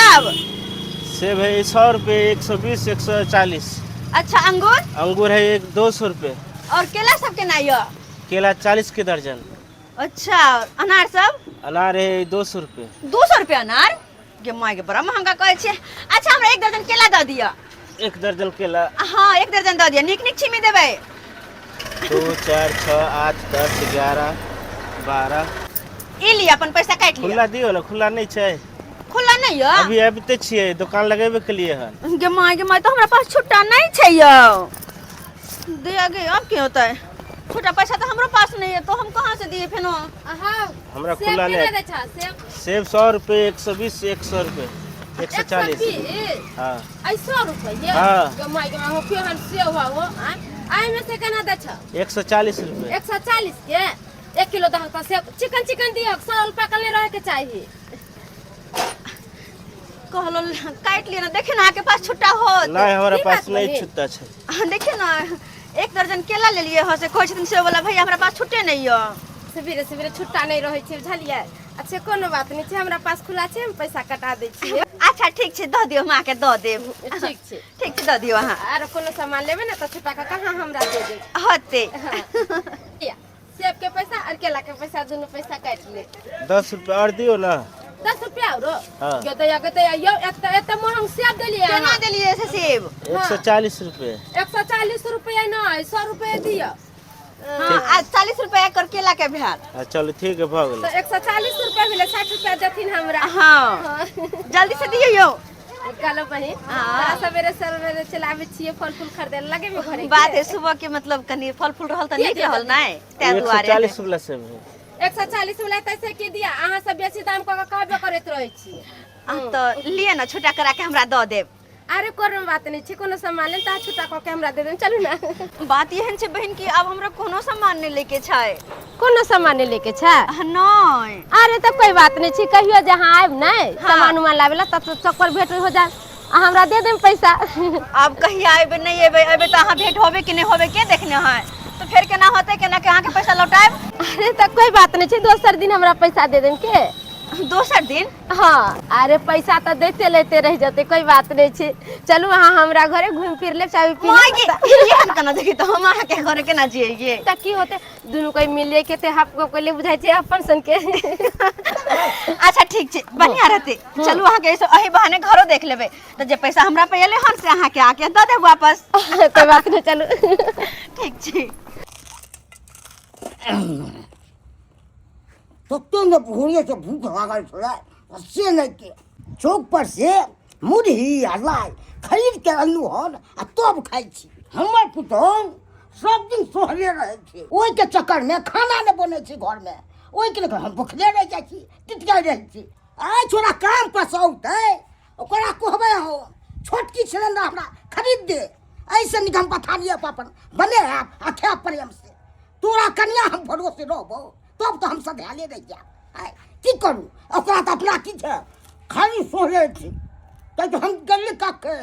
सेब? सेब है 100 रुपये, 120, 140। अच्छा अंगूर? अंगूर है 200 रुपये। और केला सब के ना ये? केला 40 के दर्जन। अच्छा अनार सब? अनार है 200 रुपये। 200 रुपया अनार? ये माय के बड़ा महंगा कहै छे। अच्छा हमरा 1 दर्जन केला दऽ दिया। 1 दर्जन केला। हाँ 1 दर्जन दऽ दिया। नीक नीक छिमी देबै। 2, 4, 6, 8, 10, 11, 12। ई लिया अपन पैसा काट लिया। खुला दियो ना, खुला नहीं छै। खुला नहीं है? अभी अबिते छियै, दुकान लगेबे के लिए हन। गे माय तो हमरा पास छुट्टा नहीं छै यो। दे आगे अब क्या होता है? छोटा पैसा तो हमारे पास नहीं है तो हम कहाँ से दिए फेनो? हमरा खुला नहीं। सेब 100 रुपये, 120, 100 रुपये, 140। हाँ 100 रुपये? हाँ। गमाई गमा हो फिर हम सेब हो आई में से केना दै छ? 140 रुपये। 140 के 1 किलो दह का सेब। चिकन दियो 100 रुपया कल रहे के चाहिए। कहलो काट लिया ना। देखिए ना आपके पास छुट्टा हो। नहीं हमारे पास नहीं छुट्टा छै। देखिए ना 1 दर्जन केला ले लिए हो से कोई दिन से बोला भैया हमरा पास छुट्टे नहीं हो। सवेरे सवेरे छुट्टा नहीं रहे छै बुझलिए। अच्छा कोनो बात नहीं छै, हमरा पास खुला छै, हम पैसा कटा दै छियै। अच्छा ठीक छै द दियो, हम आके द देब। ठीक छै द दियो अहाँ। आर कोनो सामान लेबे ना त छुट्टा का कहां हमरा दे दे होते। सेब के पैसा और केला के पैसा दोनों पैसा काट ले। 10 रुपये और दियो ना। 10 रुपया और? हाँ। यो दया यो एत महंग सेब देलिए। केना देलिए से सेब? 140 रुपये। 140 रुपया नहीं 100 रुपया दियो। हाँ आज 40 रुपया कर केला के भेल। चलो ठीक है भ तो गेलै। 140 रुपया भेले 60 रुपया देथिन हमरा। हाँ जल्दी से दियो यो। कालो बहिन हाँ। सवेरे सवेरे चलावे छिए फल फूल खरीदे लगे में घरे। बात है सुबह के मतलब कनी फल फूल रहल त नीक रहल नै तै दुआरे। 140 वाला सेब है। 140 वाला तैसे के दिया अहाँ सब बेसी दाम क कहबे करैत रहै छी। तो लिए ना छोटा करा के हमरा द देब। अरे कोनो बात नहीं छै, कोनो सामान ले त छोटा क के हमरा दे देन चलू ना। बात एहन छै बहन की अब हमरा कोनो सामान नहीं लेके छै। कोनो सामान लेके छै? नहीं। अरे त कोई बात नहीं छै, कहियो जहां आइब नै सामान उमान लावेला त चक्कर भेट हो जाए आ हमरा दे देम पैसा। अब कहीं आइबे नहीं एबे त अहाँ भेंट होबे कि नहीं होबे के देखने है? तो फिर केना होते केना के अहाँ के पैसा लौटाएब? अरे त कोई बात नहीं छै, दोसर दिन हमरा पैसा दे देन के। दोसर दिन? हाँ अरे पैसा तो देते लेते रह जाते, कोई बात नहीं छै। चलू अहाँ हमरा घरे घूम फिर ले चाय पी ले। ये केना देखि त हम अहाँ के घरे केना जिए? त की होते दुनु कोई मिले के ते आपको कोले बुझाई छै अपन सन के। अच्छा ठीक छै बढ़िया रहते। चलू अहाँ के एही बहाने घरो देख लेबे त जे पैसा हमरा पे एले हन से अहाँ के आके द देब वापस। कोई बात नहीं चलू। ठीक छै। तो तुम भूले से भूख लागल छलै से नहीं के चौक पर से मुरही आ लाई खरीद के अनलू हन आ तब खाई छी। हमर पुतौह सब दिन सोहले रहे छै, ओइ के चक्कर में खाना न बने छै घर में, ओइ के हम भूखले रह जाइ छी, टिटकाई रह छी। आइ छोरा काम पर से औतै ओकरा कहबै हो छोटकी सिलेंडर हमरा खरीद दे, ऐसे निकम पथारिए अपन बने आ खाए प्रेम से। तोरा कन्या हम भरोसे रहबो तब तो हम सधाले रह जा। की करू ओकरा तो अपना की छै खाली सोहे छै। तो हम गेली कखे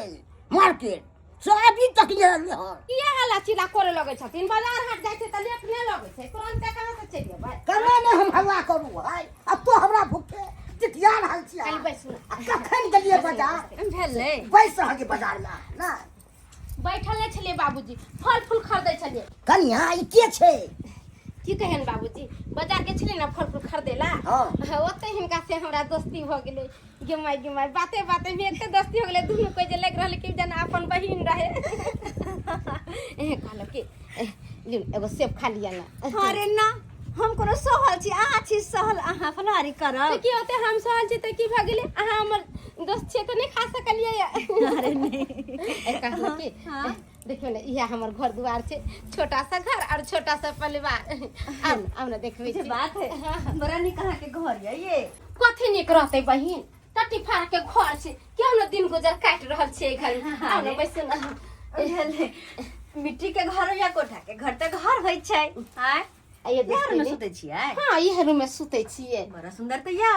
मार्केट से अभी तक ले रहले हन। किया हल्ला चिल्ला करे लगे छथिन? बाजार हाट जाय छै त लेट नहीं लगे छै, तुरंत कहां से चलि जेबै? कने ने हम हल्ला करू है अब तो हमरा भूखे टिटिया रहल छी। कल बैसू कखन गेलिए बाजार? भेलै बैस रह के बाजार में ना बैठले छलिए बाबूजी, फल फूल खरीदै छलिए। कन्या ई के छै? की कहन बाबूजी बाजार के छलिए ना फल फूल खरीदेला। हां ओते हिनका से हमरा दोस्ती भ गेलै। गेमाई बाते बाते में एते दोस्ती हो गेलै दुनु कोई जे लग रहल कि जना अपन बहिन रहे। कहलो कि एगो सेब खा लिया ना। अरे ना हम कोनो सहल छी, अहाँ छी सहल, अहाँ फलारी करब। तो की होते हम सहल छी त की भ गेलै? अहाँ हमर दोस्त छै त नहीं खा सकलिए। अरे नहीं कहलो कि देखियो ना इहा हमर घर दुआर छै, छोटा सा घर और छोटा सा परिवार। आउ ना देखबै छी। बात है बड़ा निक अहाँ के घर ये। कथि निक रहतै बहिन? टट्टी फाड़ के घर छै, केहू ना दिन गुजर काट रहल छै घर। आउ ना बैसू ना। मिट्टी के घर या कोठा के घर त घर होय छै। हां आ ये यार में दोस्ती सुते छियै हां ये रूम में सुते छिए बड़ा सुंदर त या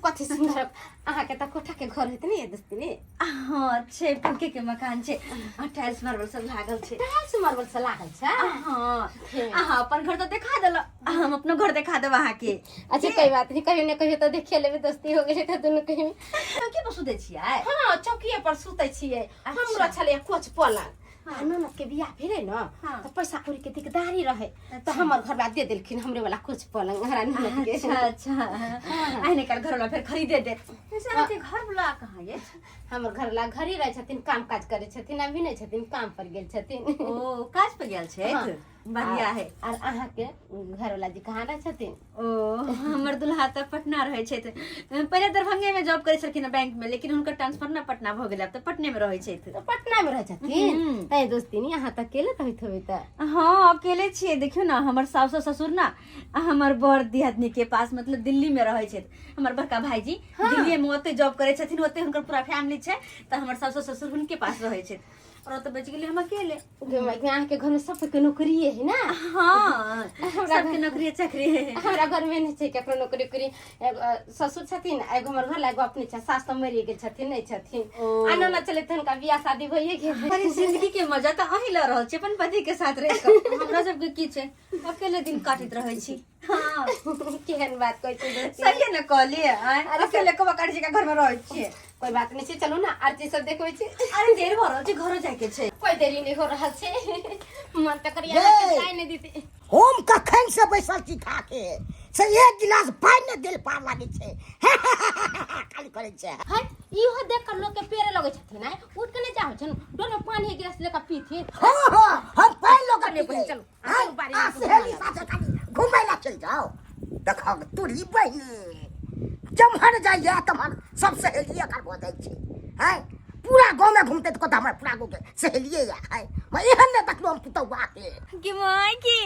कथि सुन्दर अहाँ के त कोठा के घर हेत नि दोस्ती नि हाँ छे पक्के के मकान छे टाइल्स मार्बल सब लागल छे टाइल्स मार्बल से लागल छ हाँ अहाँ अपन घर तो दिखा देला हम अपना घर दिखा देब अहाँ के अच्छा कोई बात नहीं कहियो ने कहियो त देखिए लेबे दोस्ती हो गेले त दुनु कहियो के पर सुते छियै हां चौकीए पर सुते छिए हमरा छले कोच पलंग ननद के बियाह भेले न हाँ। त पैसा कौड़ी के दिकदारी रहे त हमर घर बा दे देलखिन हमरे वाला कुछ पलंग हरा ननद के अच्छा आइने काल घर वाला फिर खरीदे दे ऐसे आके घर वाला कहाँ ये हमर घर ला घर ही रहे छथिन काम काज करे छथिन अभी नहीं छथिन काम पर गेल छथिन ओ काज पे गेल छे हाँ। बढ़िया है और अहाँ के घर वाला जी कहाँ रहे छथिन ओ हमर दुल्हा त पटना रहे छे पहले दरभंगे में जॉब करे छलखिन बैंक में लेकिन हुनकर ट्रांसफर ना पटना भ गेल अब त पटने में रहे छे तो पटना में रहे छथिन तै दोस्ती नहीं यहाँ तक अकेले रहत होबे त हाँ अकेले छिए देखियो ना हमर सास ससुर ना हमर बड़ दियादनी के पास मतलब दिल्ली में रहे छे हमर बड़का भाईजी दिल्ली में ओते जॉब करे छथिन ओते हुनकर पूरा फैमिली छे त हमर सास ससुर हुनके पास रहे छे और तो बच गेले हम अकेले यहाँ के घर में सबके नौकरी है ना हाँ सबके नौकरी चाकरी है हमरा घर में नहीं छै केकरो नौकरी करी ससुर छथिन एगो हमर घर लागो अपने छ सास त मरि गेल छथिन नहीं छथिन आनो न चले तन का बियाह शादी भइए गेल अरे जिंदगी के मजा त अही ल रहल छै अपन पति के साथ रह के हमरा सब के की छै अकेले दिन काटत रहै छी हाँ केहन बात कहै छै सही है न कहलिए अकेले कबा काट जी के घर में रहै छिए कोई बात नहीं छै चलू ना आरती सब देखबै छी अरे देर भ रहल छै घर जाय के छै कोई देरी नहीं हो रहा छै मन त करिया के चाय नहीं दीती हम कखन से बैसल छी खा के से एक गिलास पानी न दिल पार लागे छे खाली करे छे है इहो देख कर लोग के पेरे लगे छथिन है उठ के नहीं जाओ छन डोर में पानी एक गिलास लेकर पीथी हां हम पानी लोग करने पड़े चलो आगे बारी में सहेली साथे खाली घुमै ला चल जाओ देखो तोरी बहिनी जमहर जाइए तमहर सब सहेलिए कर बोदै छी है पूरा गांव में घूमते तो हमरा पूरा गांव के सहेलिए या है मैं एहन न देखलो हम पुतौआ के कि माय की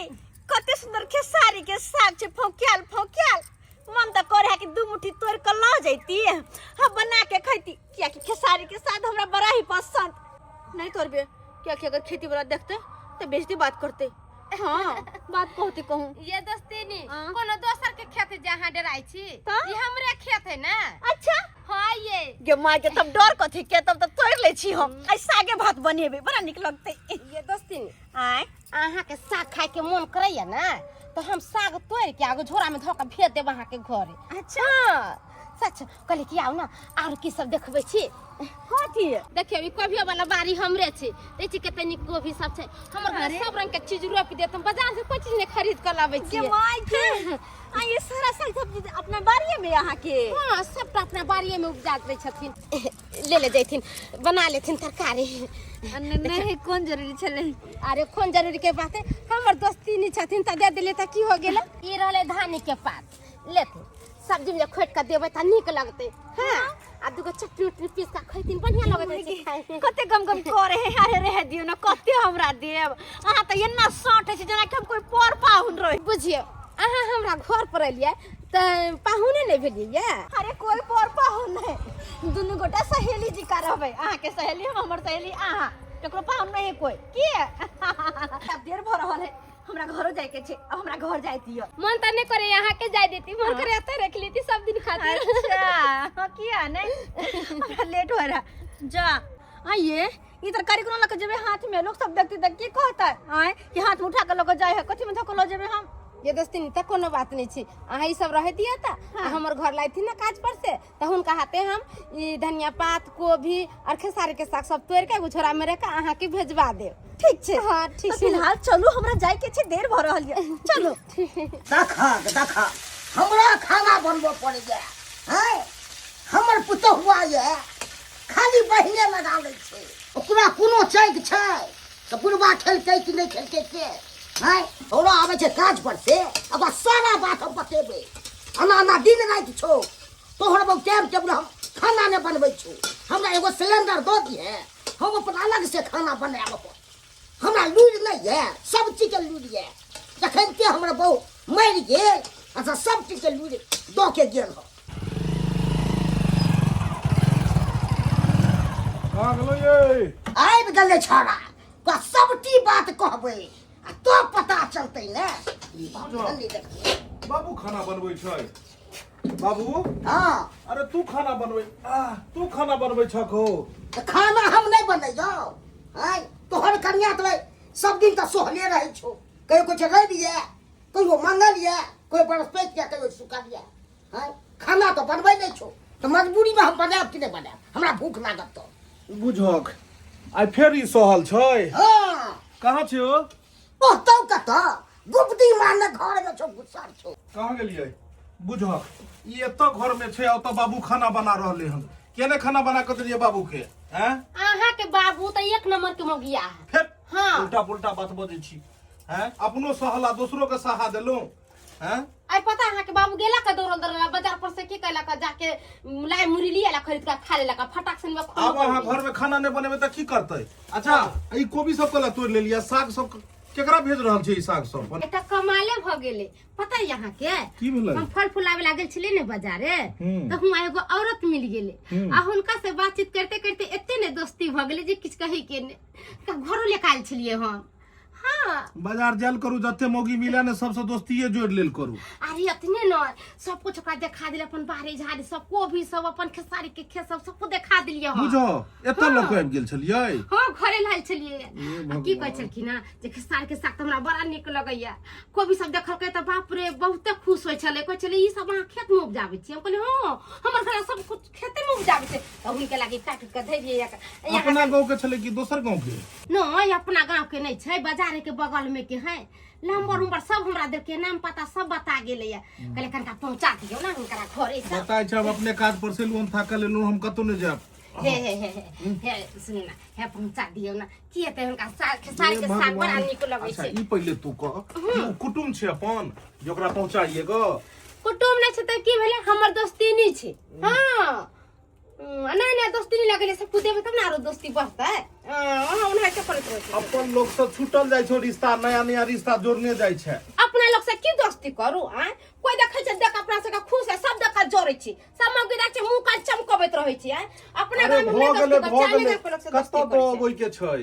कते सुंदर खेसारी के साग छे फोक्याल फोक्याल मन त करे कि दू मुट्ठी तोड़ के ल जैती हम बना के खैती किया कि खेसारी के साग हमरा बड़ा ही पसंद नहीं तोड़बे क्या कि अगर खेती वाला देखते तो बेइज्जती बात करते हाँ बात कहते कहूं ये दोस्ती नहीं कोनो दोसर के खेत जहां डराई छी ये हमरे खेत है ना अच्छा हां ये माय के तब डर कथी के तब तोड़ ले छी हम आई सागे भात बनेबे बड़ा निक लगते ये दोस्ती आय अहाँ के साग खाए के मन करैया ना तो हम साग तोड़ के आगो झोरा में धो के भेज देब अहाँ के घरे अच्छा सच कहले कि आउ ना और की सब देखबै छी कथी देखियो ई कोबिया वाला बाड़ी हमरे छै देखि कते निक कोबी सब छै हमर घर सब रंग के चीज रोप देत हम बाजार से कोई चीज नहीं खरीद कर लाबै छी के माय के आ ये सारा साग सब्जी अपना बाड़ीए में यहाँ के हां सब अपना बाड़ीए में उपजा दे छथिन ले जैथिन बना लेथिन तरकारी नहीं कौन जरूरी छले अरे कौन जरूरी के बात है हमर दोस्ती नहीं छथिन त दे देले त की हो गेल ई रहले धानी के पात लेथिन सब्जी में खोट के देबै त नीक लगते हां आ दुगो चटनी उटनी पीस के खैतिन बढ़िया लगत छै खाए में कते गम गम करे है अरे रह दियो ना कते हमरा देब अहाँ त एन्ना साँटे छै जेना कि हम कोई पर पाहुन रही बुझियो अहाँ हमरा घर पर एलिए त पाहुने नहीं भेलिए अरे कोई पर पाहुन नहीं दुनु गोटा सहेली जी का रहबे अहाँ के सहेली हम हमर सहेली अहाँ ककरो पाहुन नहीं कोई की अब देर भ रहल है हमरा घरो जाय के छै अब हमरा घर जाय दियो मन त नहीं करे यहाँ के जाय देती मन करे एत रख लेती सब दिन खातिर अच्छा किया नहीं हमरा लेट हो रहा जा आइए ई तरकारी कोनो लग जेबे हाथ में लोग सब देखते त की कहता आए कि हाथ में उठा के लोग जाय है कथि में धको ल जेबे हम ये दोस्ती नहीं त कोनो बात नहीं छी अहाँ ई सब रह दिया त हमर घर लाई थी ना काज पर से त हुनका हाथे हम ई धनिया पात कोभी और खेसारी के साग सब तोड़ के गुछोरा में रख के अहाँ के भेजवा देब ठीक छे हां ठीक तो फिलहाल चलू हमरा जाय के छे देर भ रहल है चलो देखा हमरा खाना बनबो पड़ गया है हमर पुतहुआ ये खाली बहिने लगा ले छै ओकरा कोनो चैक छै त बुढ़वा खेलकै कि नहीं खेलकै के है थोड़ा आवे छै काज पर से अब सारा बात हम बतेबे अना दिन रात छो तोहर बहु टाइम टेबल हम खाना ने बनबै छु हमरा एगो सिलेंडर दो दिए हम अपन अलग से खाना बनाब हमरा लूर नहीं है सब चीज के लूर है जखन के हमरा बहु मर गेल अच्छा सब चीज के लूर दो के गेल हो आ गेलो ये आबि गेलै छोड़ा सबटी बात कहबै आ तो पता चलतै ने जल्दी देखिए। बाबू खाना बनबै छै बाबू हाँ अरे तू खाना बनबै छको तो खाना हम नहीं बने जाओ हैं तोहर कन्या तो सब दिन तो सोहले रही छो कहीं कुछ रह दिया कोई वो मंगल लिया कोई बरसपेट किया कोई सुखा दिया हैं खाना तो बनबै नहीं छो तो मजबूरी में हम बनाब कि नहीं बनाब हमरा भूख लागत तो बुझक आइ फेर ई सहल छै हाँ कहाँ छै ओ तो कत गुप्ती मारने घर में छो गुस्सा छो कहाँ गेलियै बुझक ई एतऽ घर में छै ओतऽ बाबू खाना बना रहले हन केने खाना बना के देलियै बाबू के हैं अहाँ के बाबू तो एक नंबर के मौगिया है। फेर हाँ। उल्टा पुल्टा बात बजै छी हैं अपनो सहला दोसरो के सहा देलौ हैं आई पता है कि बाबू गेला का दौड़ल बाजार पर से की कैला का जाके लाई मुरली लिया खरीद के खा लेला का फटाक से में अब अहाँ घर में खाना नहीं बनेबे त की करतै अच्छा ई कोबी सब कला तोड़ लेलिया साग सब केकरा भेज रहल छै ई साग सब एटा कमाले भ गेले पता है यहाँ के की भेलै हम फल फुलावे लागल छले ने बाजारे तो हुआ एगो औरत मिल गेले आ हुनका से बातचीत करते करते एते ने दोस्ती भ गेले जे किछ कहि के ने घरो लेके आइल छलिए हम हाँ बाजार जाल करू जते मौगी मिले ने सबसे दोस्तीये जोड़ लेल करू अरे इतने न सब कुछ ओकरा देखा दिले अपन बाहरी झाड़ी सबको भी सब अपन खेसारी के खेत सबको देखा दिलिए हम बुझो एतऽ लोग आबि गेल छलियै हाँ घरे लाल छलिए की कहै छलखिन ना जे खेसारी के साग हमरा बड़ा नीक लगैया कोबी सब देखलकै त बाप रे बहुते खुश होय छले कहै छले ई सब अहाँ खेत में उपजाबै छी हम कहलिए हां हमर घर सब कुछ खेते में उपजाबै छै त हुनके लागि काट के धै दिए अपना गांव के छले कि दोसर गांव के नहीं अपना गांव के नहीं छै बाजार के बगल में के है नंबर उम्बर सब हमरा देख के नाम पता सब बता गेले या कहले कनका पहुंचा दियो ना हुनकरा घरे सब बताय छै हम अपने काज पर से लोन थाकल लेलु हम कतो न जाब हे सुन ना हे पहुंचा दियो ना की एते हुनका साग खेसारी के साग बड़ा नीक लगै अच्छा छै ई पहिले तू कह तू कुटुम छै अपन जोकरा पहुंचाइए गो कुटुम नहीं छै त की भेले हमर दोस्ती नहीं छै हां नहीं नहीं दोस्ती नहीं लगले सब कुछ देबे तब ना आरो दोस्ती बढ़तै हां उन्हें के करत रहे अपन लोग से छूटल जाय छै रिश्ता नया नया रिश्ता जोड़ने जाय छै अपना लोग से की दोस्ती करू आ कोई देखै छै देख अपना से खुश है सब देख जोड़ै छी सब मौगी देख छै मुंह काल चमकबैत रहै छी अपने गांव में भ गेलै कत्तो तो ओइ के छै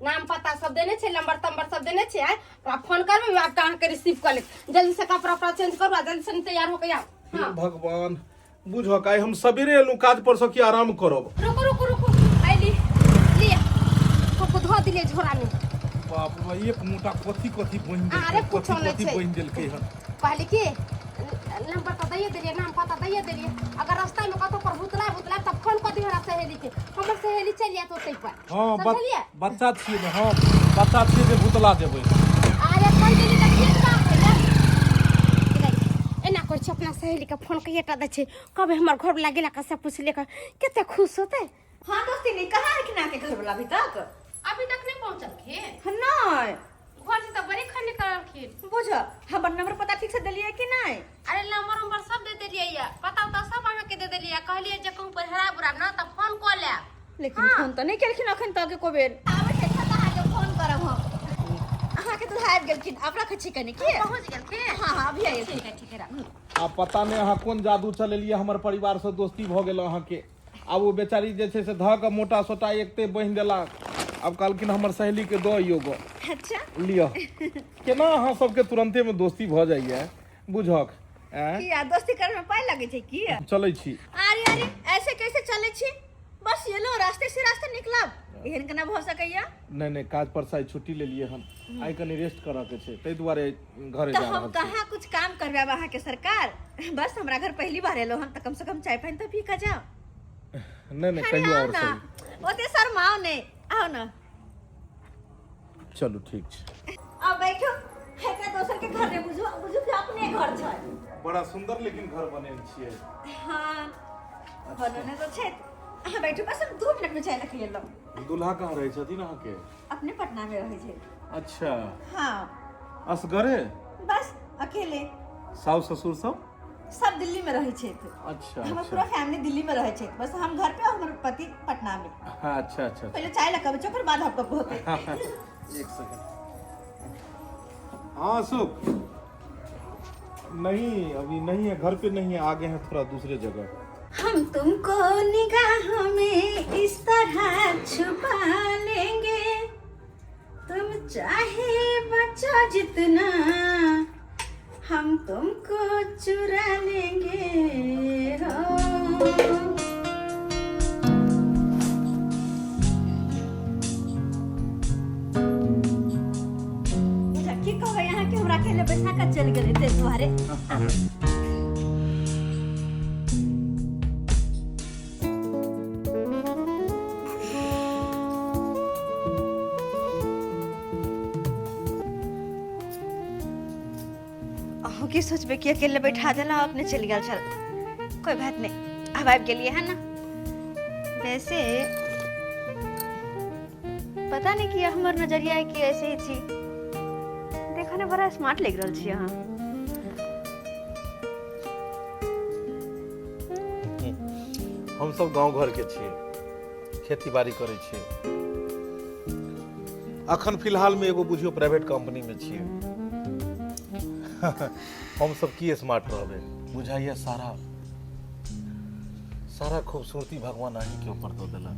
नाम पता सब देने छै नंबर तंबर सब देने छै ओकरा फोन करबे आप कहां के रिसीव कर ले जल्दी से कपड़ा उपड़ा चेंज करू जल्दी से तैयार हो के आओ हे भगवान बुझो काई हम सबेरे एलु काज पर से की आराम करब रुको रुको रुको आइली लिया को धो दिले झोरा में बाप रे एक मोटा कथि कथि बहिन देल अरे कुछो नहीं कथि छै बहिन देलकै हन पहले की नंबर पता दिए देलिए नाम पता दिए देलिए अगर रास्ता में कतो पर भूतला तब फोन कर दियो सहेली के हमर सहेली चल जात ओतै पर हां बच्चा छिए ने हां बच्चा छिए जे भूतला देबै अरे कहि देली त ठीक बात है ना एना कर छ अपना सहेली के फोन कहिए टा दै छै कबे हमर घर लागेला का सब पूछ ले केते खुश होते हाँ दोस्ती नहीं कहाँ है कि ना के घर वाला अभी तक नहीं पहुंचल खे नहीं घर से तो बड़े खने करलखिन बुझ हमर नंबर पता ठीक से दिलिए कि नहीं अरे नंबर सब दे देलिए या पता तो सब अहाँ के दे देलिए कहलिए जे कहूं पर हरा बुरा ना त फोन क ले लेकिन फोन तो नहीं केलखिन अखन तक को बेर आबै छै त अहाँ के फोन करब हम अहाँ के तो आबि गेलखिन आप रखै छी कनी की पहुंच गेल खे हां हां अभी आइए ठीक है आ पता नहीं अहाँ कोन जादू चलेलिए हमर परिवार से दोस्ती भ गेल अहाँ के अब वो बेचारी जे छै से ध के मोटा सोटा एकते बहिन देला अब कहलखिन हमर सहेली के दो योगो अच्छा लियो केना अहाँ सबके तुरंते में दोस्ती भ जाइए बुझक किया दोस्ती करे में पाई लगे छै की चलै छी अरे अरे ऐसे कैसे चले छी बस ये लो रास्ते से रास्ते निकलब एहन केना भ सकैया नहीं काज पर से छुट्टी ले लिए हम आई कनी रेस्ट करा के छै तै दुआरे घरे तो जा हम कहाँ कुछ काम करबे वहाँ के सरकार बस हमरा घर पहली बार एलो हम त कम से कम चाय पानी तो पी का जाओ नहीं कहियो और ना सही ओते शर्माओ ने आओ ना चलो ठीक छै अब बैठो है का दोसर के घर रे बुझो बुझो कि अपने घर छै बड़ा सुंदर लेकिन घर बनेल छियै हां बनने तो छै अहाँ बैठो बस हम 2 मिनट में चाय लेके एलो दूल्हा कहाँ रहे छथिन अहाँ के अपने पटना में रहे छै अच्छा हां असगरे बस अकेले सास ससुर सब दिल्ली में रहे छै अच्छा हमर पूरा फैमिली दिल्ली में रहे छै बस हम घर पे हमर पति पटना में हाँ अच्छा पहले चाय लगा बच्चों फिर बाद आपको होते एक सेकंड हाँ सुख नहीं अभी नहीं है घर पे नहीं है आगे हैं थोड़ा दूसरे जगह हम तुमको निगाहों में इस तरह छुपा लेंगे तुम चाहे बचो जितना हम तुमको चुरा लेंगे हो। की कहो यहाँ के हमरा अकेले बैठा कर चल गए थे तुम्हारे। की सोचबे कि अकेले बैठा देला अपने चल गया। चल कोई बात नहीं, अब आब गेलिए है ना। वैसे पता नहीं कि हमर नजरिया है कि ऐसे ही थी। देखा ना बड़ा स्मार्ट लग रहा छी अहाँ। हम सब गांव घर के छिए, खेती बाड़ी करे छिए। अखन फिलहाल में एगो बुझियो प्राइवेट कंपनी में छिए। हम सब की स्मार्ट रहबे, बुझाइए सारा खूबसूरती भगवान अहीं के ऊपर दो देला।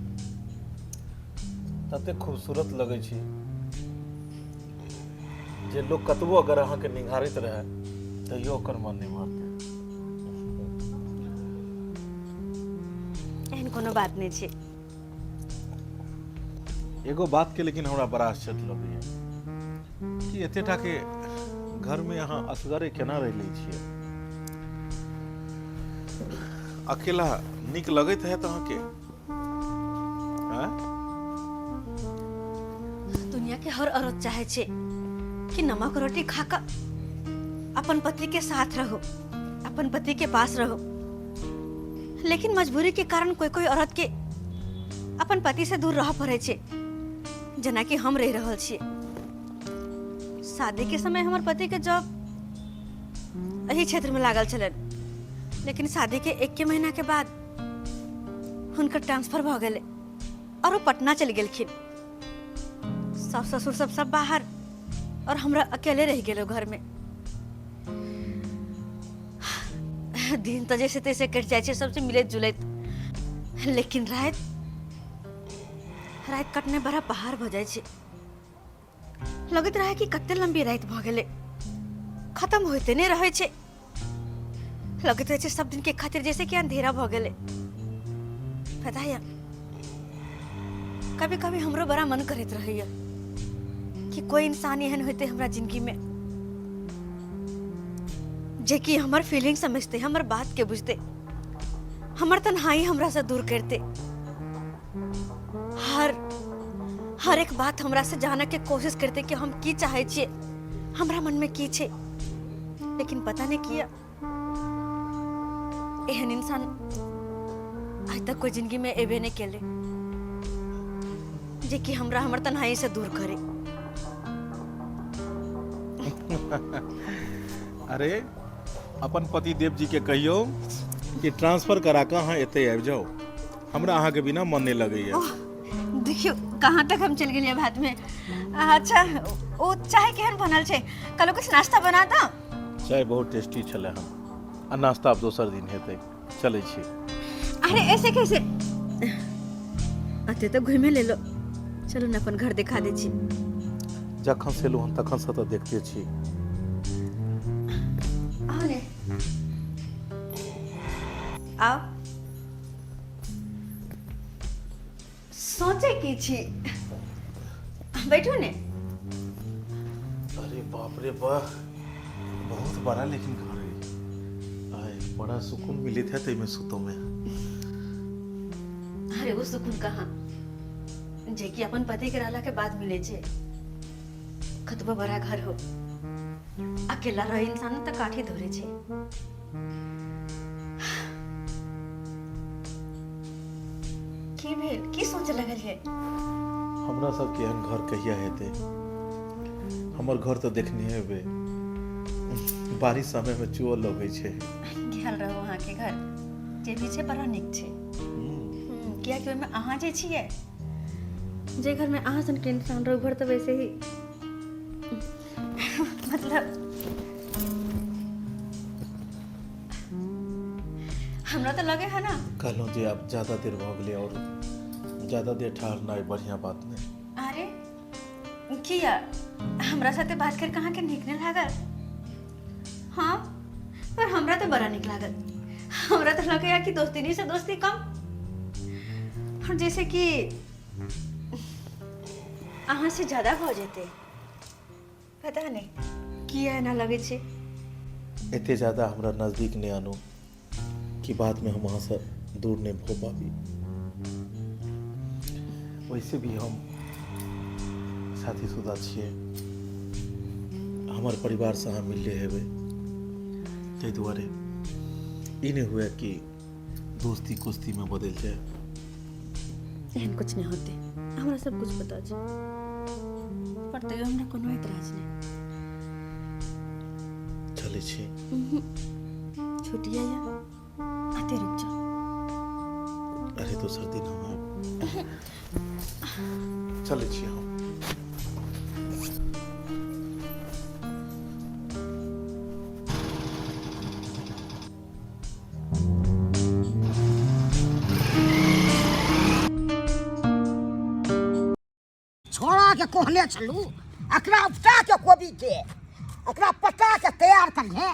तते खूबसूरत लगे छी जे लोग कतबो अगर अहाँ के निहारित रहे तैयो ओकर मन नहीं मारते। एहन कोनो बात नहीं छै। एगो बात के लेकिन हमरा बड़ा आश्चर्य लगैए कि एतेटा के घर में यहाँ असगरे केना रह लै छियै। अकेला निक लगैत है अहाँके? दुनिया के हर औरत चाहे छे कि नमक रोटी खाकर अपन पति के साथ रहो, अपन पति के पास रहो। लेकिन मजबूरी के कारण कोई कोई औरत के अपन पति से दूर रह पड़े छे, जना कि हम रह रहल छिए। शादी के समय हमारे पति के जॉब यही क्षेत्र में लागल छलन, लेकिन शादी के 1 महीना के बाद उनका ट्रांसफर भ गए और वो पटना चल गेलखिन। सास ससुर सब बाहर और हमरा अकेले रह गेलो घर में। दिन तो जैसे तैसे कट जाए छे सबसे मिलत जुलत, लेकिन रात कटने बड़ा पहाड़ भ जाए छे। लगत रहा कि कते लंबी रात भ गेले, खत्म होते नहीं रहे छे। लगत रहे छे सब दिन के खातिर जैसे कि अंधेरा भ गेले। पता है कभी कभी हमरो बड़ा मन करत रहैया कि कोई इंसान एहन होते हमरा जिंदगी में जे कि हमर फीलिंग समझते, हमर बात के बुझते, हमर तन्हाई हमरा से दूर करते, हर एक बात हमरा से जाने के कोशिश करते कि हम की चाहे छिए, हमरा मन में की छे। लेकिन पता नहीं किया एहन इंसान आज तक कोई जिंदगी में एबे नहीं केले जे कि हमरा हमर तन्हाई से दूर करे। अरे अपन पति देव जी के कहियो कि ट्रांसफर करा के अहाँ एते आबि जाओ, हमरा अहाँ के बिना मन नहीं लगैया। देखियो कहाँ तक हम चल गेलिए बात में। अच्छा ओ चाय केहन बनल छे? कलो कुछ नाश्ता बना दा। चाय बहुत टेस्टी छले हम, आ नाश्ता अब दोसर दिन हेतै, चलै छी। अरे ऐसे कैसे? अते तो घूमे ले लो, चलो न अपन घर दिखा दे छी। जखन से एलहुँ हन तखन से तो देखते छी। आओ सोचे की छी, बैठो ने। अरे बाप रे बाप, बहुत बड़ा लेकिन घर है। आए बड़ा सुकून मिले थे ते में सुतो में। अरे वो सुकून कहाँ जे कि अपन पति के रहला के बाद मिले छे। कतबो बड़ा घर हो, अकेला रहे इंसान तो काठी धोरे छे। की भेल, की सोच लगल है? हमरा सब के एहन घर कहिया हेते? हमर घर तो देखनी हेबे, बारिश समय में चुअल लगे छे। ख्याल रहो वहाँ के घर जे पीछे बड़ा निक छे। किया कि ओमे अहाँ जे छिए, जे घर में अहाँ सन के इंसान रहो, घर तो वैसे ही मतलब हमरा तो लगे है ना। कहलो जे अब ज्यादा देर भ गेले और ज्यादा देर ठहरना है बढ़िया बात नहीं। अरे किया हमरा साथे बात कर कहाँ के निकने लागल? हाँ पर हमरा तो बड़ा निक लागल। हमरा तो लगे कि दोस्ती से दोस्ती कम, और जैसे कि अहाँ से ज्यादा भऽ जेतै, पता नहीं किया ना लगे छे। एते ज्यादा हमरा नजदीक नहीं आनो कि बाद में हम अहाँ से दूर नहीं भो पाबी। वैसे भी हम शादीशुदा छिए, हमार परिवार से अहाँ मिलले हेबे, ताहि दुआरे ई नहीं हुए कि दोस्ती कुश्ती में बदल जाए। एहन कुछ नहीं होते, हमरा सब कुछ पता छै, पर तैयो हमरा कोनो एतराज नहीं। चले छी छुट्टिया या आते रुक जाओ। अरे दोसर दिन हम चले छी हम। छोड़ा के कोहने चलू, एकरा उपटा के कोबी के एकरा पटा के तैयार करिए,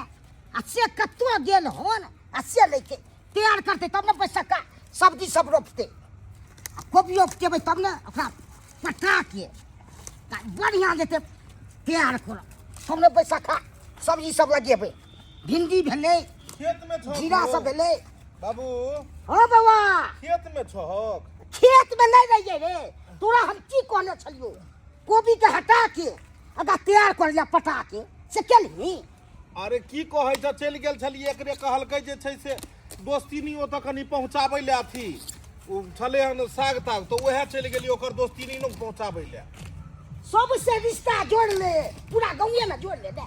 आ से कत्तो गेल होन आ से लेके तैयार करते तब न बैसका सब्जी सब रोपते, आ कोबी उपटेबै तब न ओकरा पटा के बढ़िया जेते तैयार कर, तब न बैसका सब्जी सब लगेबै। भिंडी भेलै, खेत में छो जीरा सब भेलै। बाबू, हाँ बाबा, खेत में छो। खेत में नहीं रहिए रे, तोरा हम की कहने छलियो, कोबी के हटा के अगर तैयार कर लिया पटा के से केलही। अरे की कहै छ, चल गेल छलिए, एकरे कहलकै जे छै से दोस्ती नहीं ओतऽ कनी पहुँचाबै ले अथी उ छले हन साग ताग, तो वएह चल गेली ओकर दोस्ती नहीं न पहुँचाबै ले। सबसे रिश्ता जोड़ ले, पूरा गाँवे में जोड़ ले दे,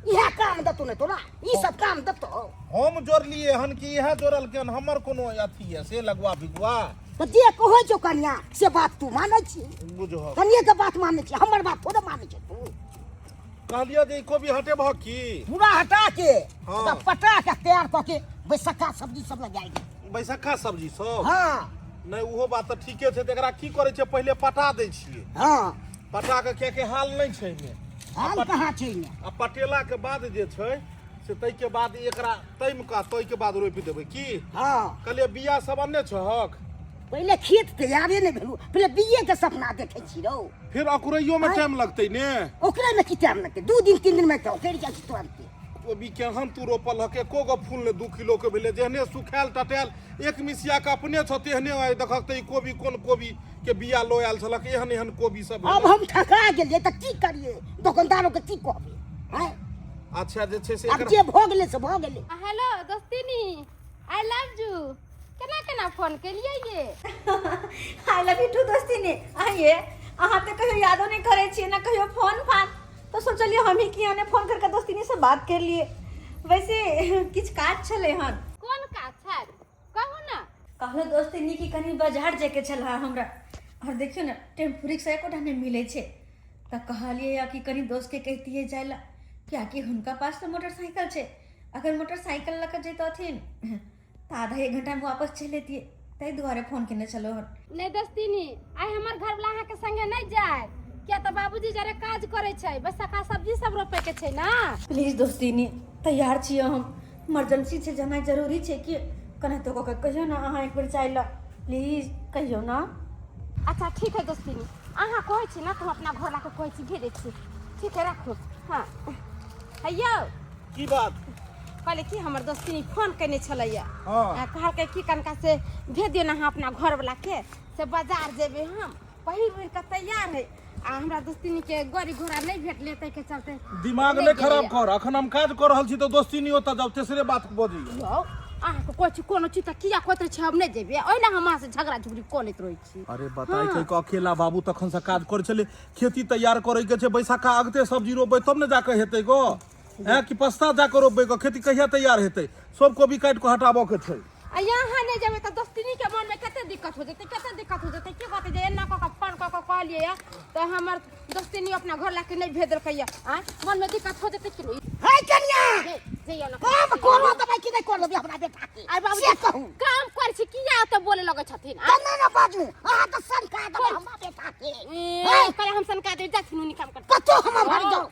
इहे काम दतो ने तोरा, ई सब काम दतो। हम जोड़लिए हन कि इहे जोड़ल के हमर कोनो अथी है से लगवा बिगवा। तो जे कहै छौ कन्या से बात तू मानै छी, बुझो कन्या के बात मानै छी, हमर बात थोड़े मानै छी तू। कहलिए जे कोबी हटेबह की पूरा हटा के हाँ। तब पटा के तैयार क के बैसक्का सब्जी सब लगाएगी। बैसक्खा सब्जी सब। हाँ नहीं उहो बात तो ठीके छै, एकरा की करे छै पहले पटा दै छियै, हाँ, पटा के के हाल नहीं छै में, हाल कहाँ छै ने। आ पटेला के बाद जे छै से तै के बाद एकरा तैम का तै के बाद रोपि देबै की। हाँ, कहलिए बिया सब अन्ने छहक, पहले खेत तैयारे नहीं भेलू, पहले बिये के सपना देखे छी रहो, फिर अकुरैयो में टाइम लगतै ने। ओकरे में की टाइम लगते, 2 दिन 3 दिन में तो कर जाइ छी तुरंत। कोबी केहन तू रोपल हके, एको गो फूल ने 2 किलो के भेले, जेहने सुखायल टटायल एक मिसिया के अपने छ तेहने आइ देखक त ई कोबी कोन कोबी के बिया लो आयल छलक, एहन एहन कोबी सब अब हम ठका गेलिए त की करिए, दुकानदारों के की कहबे हैं। अच्छा जे छै से अब जे भ गेले से भ गेले। हेलो दोस्तिनी, आई लव यू। केना केना फोन केलिए ये? आई लव यू टू दोस्ती। आइए, अहाँ तो कहियो यादो नहीं करे छिए ना, कहियो फोन फान, तो सोचलिए हम ही किया ने फोन करके दोस्ती से बात कर लिए। वैसे किछ काज छले हन। कोन काज छै कहू ना। कहलो दोस्ती की कनी बाजार जाके छल हमरा, और देखियो ना टेम्पू रिक्शा एको नहीं मिले छे, त कहलिए या कि कनी दोस्त के कहतिए जाइला, क्या कि हुनका पास तो मोटरसाइकिल छे, अगर मोटरसाइकिल लेकर जैतथिन तो आधा 1 घंटा में वापस चल लेतिए, तै दुआरे फोन केने चलो हन। नहीं दोस्तिनी, आई हमर घर वाला अहाँ के संगे नहीं जाए, क्या तो बाबूजी जरे काज करे छै, बैसक्खा सब्जी सब रोपे के छै ना। प्लीज दोस्ती तैयार छिए हम, इमरजेंसी से जाना जरूरी छे कि कने तो कहियो ना अहाँ एक बेर चाइला, प्लीज कहियो ना। अच्छा ठीक है दोस्तिनी, अहाँ कहै छी ना तो हम अपना घर वाला के कहै छी भेजै छी, ठीक है रखो। हाँ हैयो की बात कहले कि हमर दोस्तिनी फोन केने छलैया, हाँ। कहलकै कि कनका से भेज दियो ना अहाँ अपना घर वाला के, से बाजार जेबे हम, पहिर उड़ के तैयार है, आ हमरा दोस्तिनी के गाड़ी घोड़ा नहीं भेटले तै के चलते दिमाग ले नहीं खराब गेलियै। कर, अखन हम काज कर रहल छी तो दोस्ती नहीं होता, जब तेसरे बात बजी। यौ अहाँ के कोइ कोनो चीज त किया कहत छै हम नहीं जेबे, ओइला हमरा से झगड़ा झुगड़ी क लेत रहै छी। अरे बताई के अकेला बाबू तखन से काज करे छले, खेती तैयार करे के छै, बैसक्खा अगते सब्जी रोपबै तब ने जाके हेतै गो, है कि पस्ता जाके रोपबै गो, खेती कहिया तैयार हेतै, सब कोबी काट के हटाबो के छै। आ यहाँ नहीं जेबे त दोस्तिनी के मन में कते दिक्कत हो जेतै, कते दिक्कत हो जेतै, की बात जे एना क फोन क कहलिए या त हमर दोस्तिनी अपना घर लाके नहीं भेज देलकै या, आ मन में दिक्कत हो जेतै कि नहीं। है कन्या जइयो ना काम करो दबाई कि नहीं कर लेबे हमरा बेटा के, आई बाबू से कहू काम कर छी किया त बोले लगे छथिन। कन्या ना बाजू, अहाँ तो सरकार दबाई हमरा बेटा के ए कले हम सनका दे जा सुनी काम कर कतो हम भर जाओ।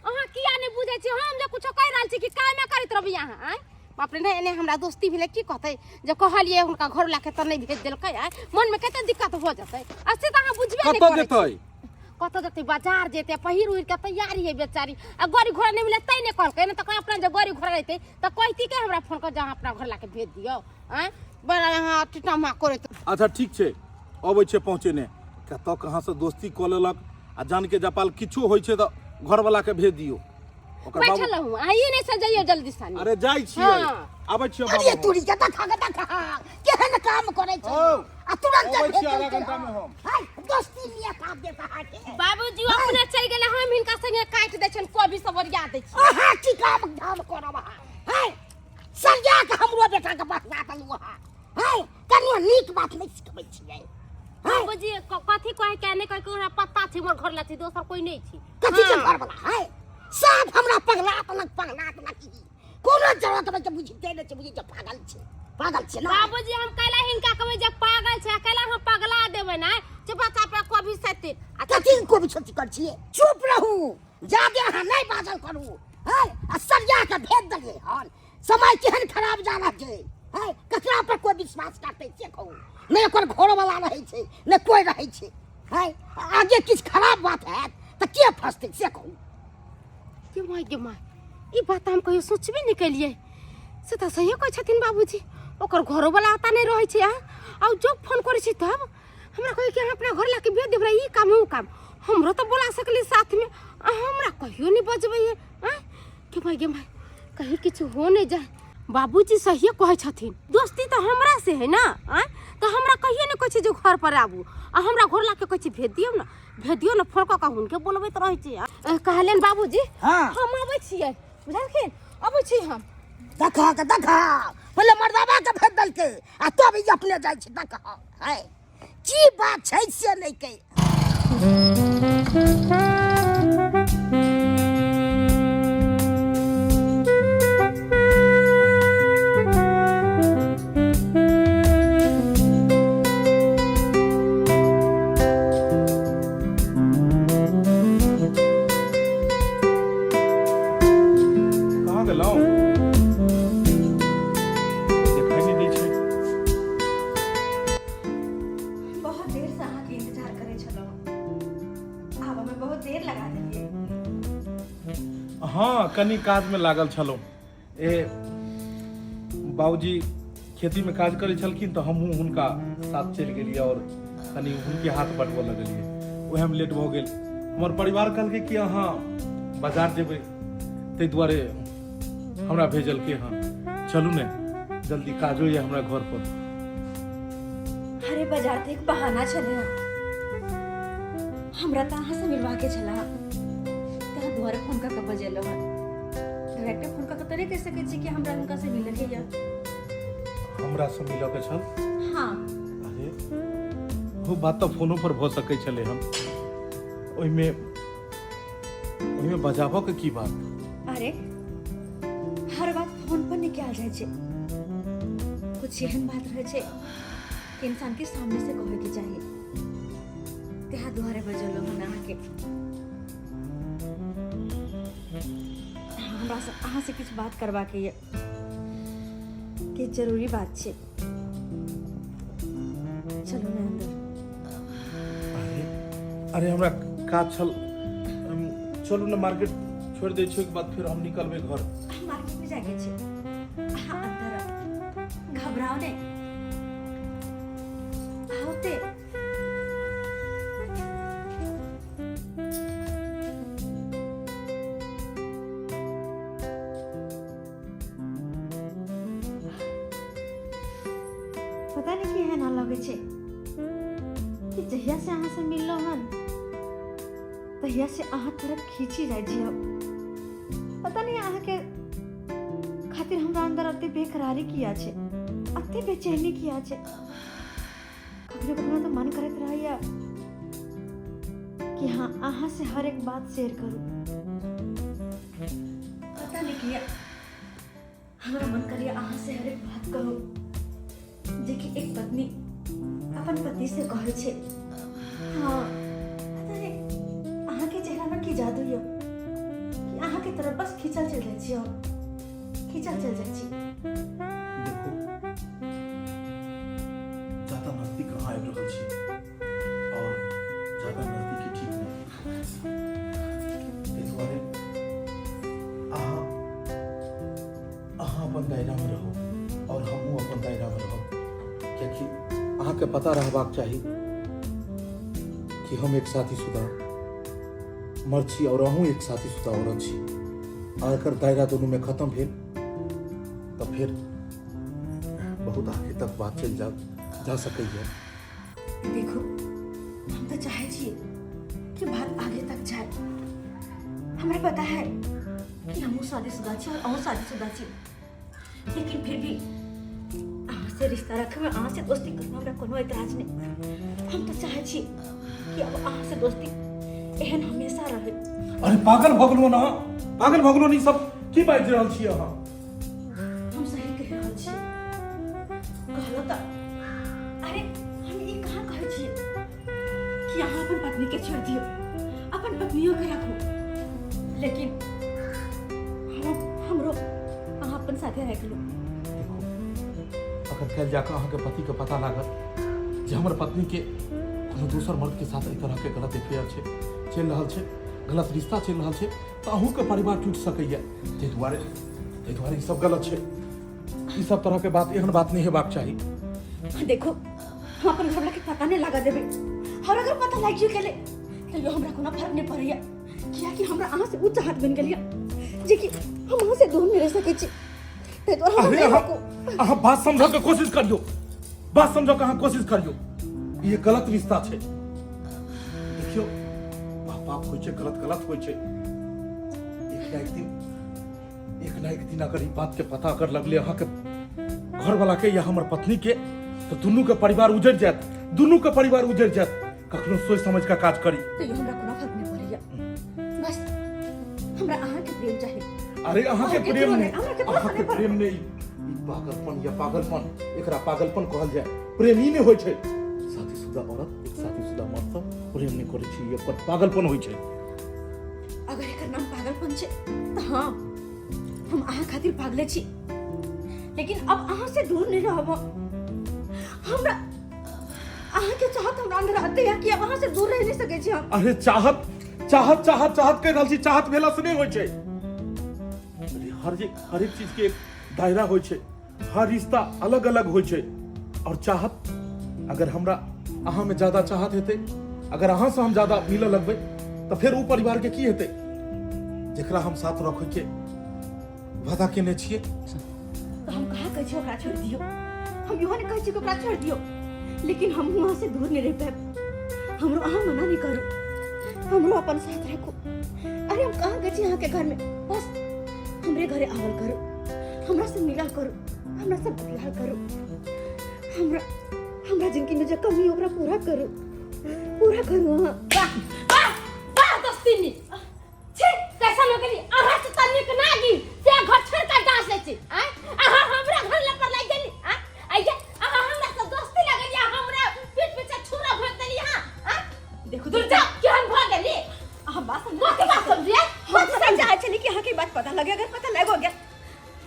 अहाँ किया नहीं बुझे छी हम जे कुछो कह रहल छी कि काय में करत रहबी यहाँ आय बाप रे ने हमरा दोस्ती भेले की कहते जे कहलिए हुनका घर लाके त नहीं भेज देलकै आय मन में कते दिक्कत हो जतै अस्ते त अहाँ बुझबे नहीं कत देतै कत जते बाजार जेते पहिर उड़ के तैयारी है बेचारी आ गाड़ी घोड़ा नहीं मिले तै ने कहलकै न त कहीं अपना जे गाड़ी घोड़ा रहते त कहती के हमरा फोन कर जहां अपना घर लाके भेज दियो आय बड़ा यहाँ टिटामा करे अच्छा ठीक छै अबै छै पहुँचे ने कत कहाँ से दोस्ती क लेलक आ जान के जपाल किछो होय छै त घर वाला के भेज दियो ओकर बाबू बैठल हूं आइए नहीं से जाइयो जल्दी सानी अरे जाई छियै आबै छियै अरे बाबू तोरी के देखा केहन काम करे छै आ तुरंत अबै छियै आधा घंटा में हम हाय दोस्ती लिया काम देता है बाबूजी अपने चल गेले हम हिनका संगे काट दै छन कोबी सब ओरिया दै छी आहा की काम धाम करब हाय संज्ञा के हमरो बेटा के पास बात लुआ हाय कनियो नीक बात नहीं सिखबै छियै बाबूजी कथी कहे के नहीं कहे हमरा पता छै मोर घर लाती दोसर कोई नहीं छी कथी के घर वाला हाय सब हमरा पगला की कोनो जरूरत नहीं बुझते नहीं बुझी जे पागल छै ना बाबूजी हम कहला हिनका कहबै जे पागल छै कहला हम पगला देबै ना चुपा चापा कोबी सती आ कथी को भी छोटी कर छियै चुप रहू जादे अहाँ नहीं बाजल करू हाय आ संज्ञा के भेज दलिए हन समय केहन खराब जाना छै हाय ककरा पर कोई विश्वास करते से कहू नहीं ओकर घर वाला रहे छै नहीं कोई रहे छै हाय आगे किछ खराब बात है त के फंसते से कहू के माय ई बात हम कहियो सोचबे नहीं केलिए से त सही कहै छथिन बाबूजी ओकर घरो वाला आता नहीं रहै छै आ जब फोन करै छी तब हमरा कहि के अपना घर लाके भेज देबै ई काम उ काम हमरो तो बोला सकली साथ में हमरा कहियो नहीं बजबै के माय कहीं किछ हो नहीं जाए बाबूजी सही कहै छथिन दोस्ती तो हमरा से है ना तो हमरा कहियो नहीं कहै छै जो घर पर आबू आ हमरा घर लाके कहै छी भेज दियो ना फोन क हुनके बोलबैत रहै छी कहलेन बाबूजी हाँ। हम आबै छियै बुझलखिन आबै छी हम देखा पहले मर्दाबा के भेज दलके आ तब ई अपने जाइ छै देखा है की बात छै से नहीं कही कहाँ गेलौ देखाई नहीं दै छै बहुत देर से अहाँ के इंतजार करे छलो आब हमें बहुत देर लगा देलिए हाँ कनी काज में लागल छलहुँ ए बाबूजी खेती में काज करै छलखिन तो हमहूँ हुनका साथ चलि गेलियै और कनी हुनके हाथ बटबऽ लगलियै ओहे में लेट भऽ गेल हमर परिवार कहलकै कि अहाँ बाजार जेबै ताहि दुआरे हमरा भेजलकै हँ चलू ने जल्दी काजो ये हमरा घर पर अरे बाजार ते एक बहाना छले हमरा त अहाँ से मिलवा के छला तहाँ दुआरे फोन का बजेलो हन डायरेक्ट फोन का तरे कह सके छी कि हमरा उनका से मिलल है या हमरा से मिलऽ के छल हां अरे वो बात तो फोनो पर भ सकै छलै हन ओहिमे बजाबऽ के की बात अरे हर बात फोन पर निकल जाए छे कुछ एहन बात रहे छे कि इंसान के सामने से कहे के चाहिए तेहा दुआरे बजलो हन अहाँ के हमरा से अहाँ से कुछ बात करबा के ये कि जरूरी बात छे चलो ना अंदर अरे हमरा काज छल चलू ने मार्केट छोड़ दै छियै के बाद फिर हम निकलबै घर मार्केट में जाके छे हाँ अंदर आओ घबराओ नहीं आओते पता नहीं की है ना लगे छे कि जहिया से अहाँ से मिललो हन तहिया से अहाँ तरफ खींची जाए छी अब पता नहीं अहाँ के खातिर हमरा अंदर अते बेकरारी किया छे अते बेचैनी किया छे कखनो कखनो तो मन करत रहैया कि हाँ अहाँ से हर एक बात शेयर करूं पता नहीं किया हमरा मन करिया अहाँ से हर एक बात कहूं जे कि एक पत्नी अपन पति से कहे छे हाँ पता नहीं अहाँ के चेहरा में की जादू यो कि तरफ बस खींचल चल जाइ छी हम खींचल चल जाइ छी देखो ज्यादा नजदीक कहाँ आबि रहल छी और ज्यादा नजदीकी ठीक नहीं ताहि दुआरे अहाँ अपन दायरा में रहो और हमहूँ अपन दायरा में रहब कियाकि अहाँके पता रहबाक चाही कि हम एक शादीशुदा मर्द छी और अहूँ एक शादीशुदा औरत छी आ एकर दायरा दोनों में खत्म भेल तो फिर बहुत आगे तक बात चल जा सकैए। देखो हम तो चाहे छी कि बात आगे तक जाए हमरा पता है कि हमहू शादीशुदा छी और अहूँ शादीशुदा छी लेकिन फिर भी अहाँ से रिश्ता रखे में अहाँ से दोस्ती करने हमरा कोनो एतराज नहीं हम तो चाहे छी कि अब अहाँ से दोस्ती एहन हमेशा रहे अरे पागल भगलो ना पागल भगलो नहीं सब की बाजि रहल छी अहाँ हम सही कह रहल छी कहलो त अरे हम ई कहाँ कहै छी कि अहाँ अपन पत्नी के छोड़ दियो अपन पत्नियों के रखो लेकिन हमरो अहाँ अपन साथे राख लो अगर कल जाकर अहाँ के पति के पता लागत जे हमर पत्नी के कोनो दोसर मर्द के साथ एहि तरह के गलत अफेयर चल रहल छै गलत रिश्ता चल रहल छै तो अहूँ के परिवार टूट सकैया ताहि दुआरे ई सब गलत छै ई सब तरह के बात एहन बात नहीं हेबाक चाही। देखो हम अपन घरवाला के पता नहीं लगा देबे और अगर पता लग गेले तो यो हमरा कोनो फर्क नहीं पड़ैया कियाकि हमरा अहाँ से उच्च हाथ बन गेलिया जे कि हम अहाँ से दूर नहीं रह सकै छी ते तो अरे अहाँ बात समझो के कोशिश करियो बात समझो के अहाँ कोशिश करियो ये गलत रिश्ता छै देखियो बाप होइ छै गलत होइ छै एक ना एक दिन अगर ई बात के पता कर लगले अहाँ के घर वाला के या हमर पत्नी के तो दुनू के परिवार उजड़ जात कखनो सोच समझ का काज करी तो यो हमरा कोनो फर्क नहीं पड़ैया बस हमरा अहाँ के प्रेम चाहिए अरे अहाँ के प्रेम नहीं अहाँ के प्रेम नहीं ई पागलपन या पागलपन एकरा पागलपन कहल जाय प्रेम ही नहीं होइ छै शादीशुदा औरत एक शादीशुदा मर्द से प्रेम नहीं करै छै ये पागलपन होइ छै अगर एकर नाम पागलपन छै तो हाँ हम अहाँ खातिर पागले छी लेकिन अब अहाँ से दूर नहीं रहब हमरा अहाँ के चाहत हमरा अंदर आते है कि अब अहाँ से दूर रह नहीं सके छी हम अरे चाहत कह रहल छी चाहत भेला से नहीं होइ छै हर एक चीज के एक दायरा होइ छै हर रिश्ता अलग अलग होइ छै और चाहत अगर हमरा अहाँ में ज्यादा चाहत हेतै अगर अहाँ से हम ज्यादा मिलऽ लगबै तो फिर वो परिवार के की हेतै जेकरा हम साथ रखे के वादा केने छियै तो हम कहा कहै छी ओकरा छोड़ दियो हम यो नहीं कहै छी कि ओकरा छोड़ दियो लेकिन हम वहाँ से दूर नहीं रह पाए हमरो अहाँ मना नहीं करू हमरो अपन साथ रखो अरे हम कहाँ गए छी अहाँ के घर में बस हमरे घरे आवल करो हमरा से मिलल करो हमरा से बतियाल करो हमरा जिंदगी में जो कमी ओकरा पूरा करो हाँ वाह दोस्तीनी छी कैसा लगली अहाँ से तनिक नागी से घर छोड़ के डांस ले छी अहाँ हमरा घर ले पर लाग गेली आइए अहाँ हमरा से दोस्ती लगलिया हमरा पीठ पीछे छुरा भोग देली हां देखो दूर जा केहन भ गेली अहाँ बात समझिए हम समझा छली कि अहाँ के बात पता लगे अगर पता लग गया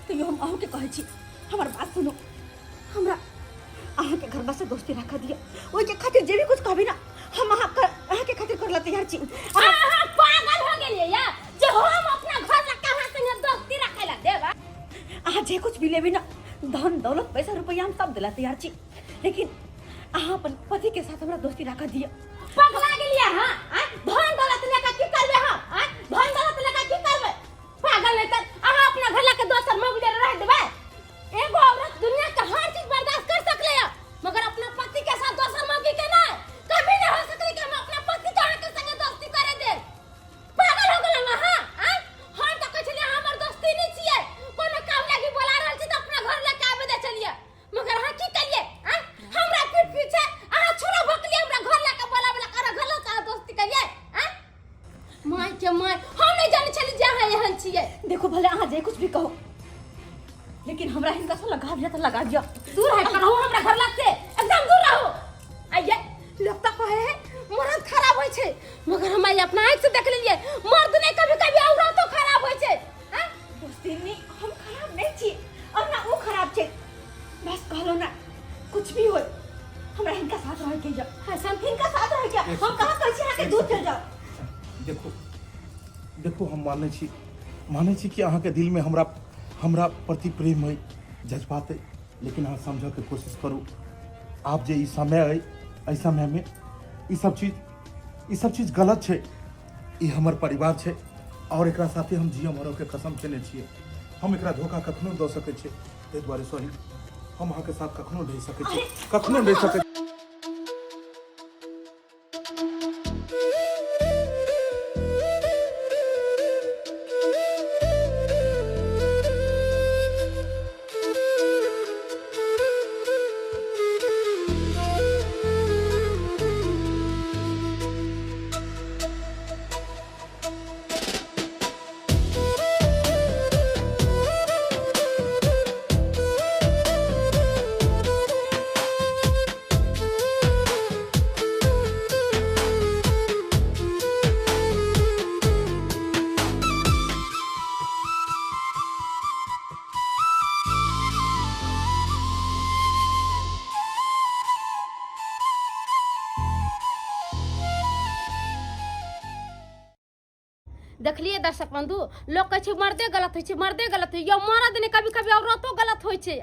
तो यो हम अहू के कहै छी हमर बात सुनो हमरा अहाँ के घर से दोस्ती रखा दिया ओइ के खातिर जे भी कुछ कहबी ना हम अहाँ के खातिर करला तैयार छी अहाँ पागल हो गेलिए या जे हम अपना घर ला कहां संगे दोस्ती रखेला देबा अहाँ जे कुछ भी लेबी ना धन दौलत पैसा रुपया हम सब दिला तैयार छी लेकिन अहाँ अपन पति के साथ हमरा दोस्ती रखा दिया पगला गेलिए हां धन दौलत लेके की करबे हम धन दौलत लेके की करबे पागल नहीं त अहाँ अपना घर ला के दोसर मौगिले रह देबे एगो औरत दुनिया के हर चीज बर्दाश्त कर सकले है मगर अपना पति के साथ दोसर मौगी के नहीं कभी नहीं हो सकले कि हम अपना पति के संगे दोस्ती करे दे पागल हो गेल हां हम तो कहै छलिए हमर दोस्ती नहीं छिए कोनो काम लागी बोला रहल छी त अपना घर लेके आबे दे चलिए मगर हां की करिए हमरा पीठ पीछे अहाँ छुरा भोकलिए हमरा घर लेके बोलाबला कर घर लेके दोस्ती करिए माय के माय हम नहीं जाने छली जे अहाँ एहन छिए देखो भले अहाँ जे कुछ भी कहो लेकिन हमरा हिनका से लगा दिया तो लगा दिया दूर हट कर रहो हमरा घर लग से एकदम दूर रहो आइए लगता कहे है मर्द खराब होय छै मगर हम अपना आँख से देख लेलिए मर्द नहीं कभी औरत तो खराब होय छै कुछ भी हो हमरा हिनका साथ रह के जाओ हम हिनका साथ रह के हम कहां कहै छी अहाँ के दूर चल जाओ देखो देखो हम मानै छी कि अहाँ के दिल में हमरा प्रति प्रेम है जज्बात है, लेकिन अहाँ समझ के कोशिश करू। आप जे ई समय है एहि समय में ई सब चीज गलत है। ई हमर परिवार है और एकरा साथे हम जियो मरो के कसम केने छियै। हम एकरा धोखा कखनो दऽ सकै छियै, ताहि दुआरे सॉरी हम अहाँ के साथ कखनो रहि सकै छी, कखनो रहि सकै। देखलिए दर्शक बंधु, लोग कहे छै मर्दे गलत होइ छै, मर्दे गलत होइ। यो मर्द ने कभी कभी औरतो गलत होइ छै।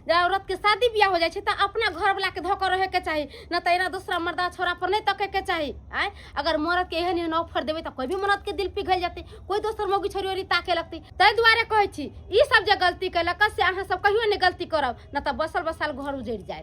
जब औरत के शादी बियाह हो जाइ छै त अपना घर वाला के धोकर रहे के चाही, न त एना दूसरा मर्दा छोरा पर नहीं तके के चाही। अगर मर्द के एहन एहन ऑफर देबे त कोई भी मर्द के दिल पिघल जाते, कोई दोसर मौगी छोरी ओरी ताके लगती। तै दुआरे कहै छी ई सब जे गलती कैलक से अहाँ सब कहियो नहीं गलती करब, न त बसल बसल घर उजड़ जाए।